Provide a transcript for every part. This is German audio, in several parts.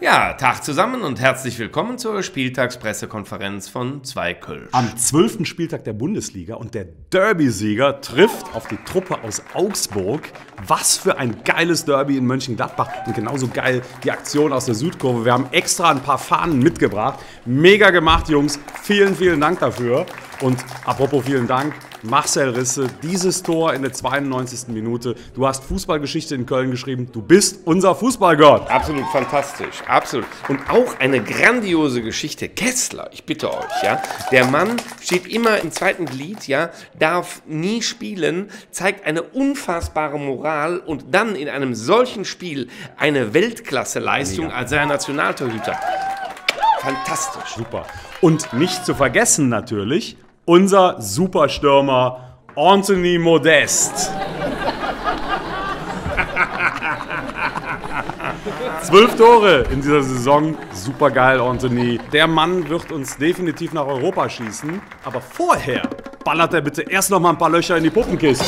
Ja, Tag zusammen und herzlich willkommen zur Spieltagspressekonferenz von 2 Kölsch. Am 12. Spieltag der Bundesliga und der Derby-Sieger trifft auf die Truppe aus Augsburg. Was für ein geiles Derby in Mönchengladbach und genauso geil die Aktion aus der Südkurve. Wir haben extra ein paar Fahnen mitgebracht. Mega gemacht, Jungs. Vielen, vielen Dank dafür. Und apropos vielen Dank, Marcel Risse, dieses Tor in der 92. Minute. Du hast Fußballgeschichte in Köln geschrieben. Du bist unser Fußballgott. Absolut fantastisch, absolut. Und auch eine grandiose Geschichte. Kessler, ich bitte euch, ja. Der Mann steht immer im zweiten Glied, ja, darf nie spielen, zeigt eine unfassbare Moral und dann in einem solchen Spiel eine Weltklasse-Leistung als sein Nationaltorhüter. Fantastisch. Super. Und nicht zu vergessen natürlich, unser Superstürmer Anthony Modest. 12 Tore in dieser Saison. Supergeil, Anthony. Der Mann wird uns definitiv nach Europa schießen. Aber vorher ballert er bitte erst noch mal ein paar Löcher in die Puppenkiste.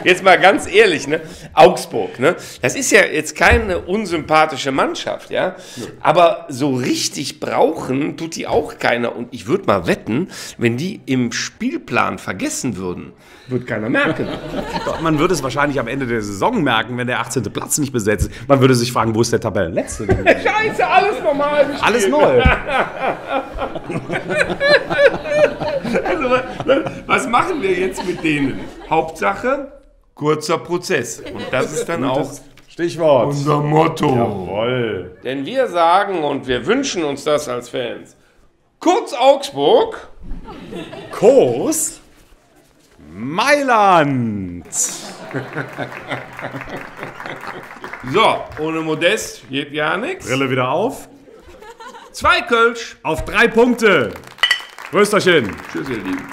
Jetzt mal ganz ehrlich, ne? Augsburg, ne? Das ist ja jetzt keine unsympathische Mannschaft, ja? Aber so richtig brauchen tut die auch keiner. Und ich würde mal wetten, wenn die im Spielplan vergessen würden, wird keiner merken. Man würde es wahrscheinlich am Ende der Saison merken, wenn der 18. Platz nicht besetzt ist. Man würde sich fragen, wo ist der Tabellenletzte? Scheiße, alles normal gespielt. Alles neu. Also, was machen wir jetzt mit denen? Hauptsache, kurzer Prozess. Und das ist dann auch Stichwort. unser Motto. Jawohl. Denn wir sagen und wir wünschen uns das als Fans. Kurz Augsburg. Kurs Mailand. So, ohne Modest geht ja nichts. Brille wieder auf. 2 Kölsch. Auf 3 Punkte. Rösterchen. Tschüss, ihr Lieben.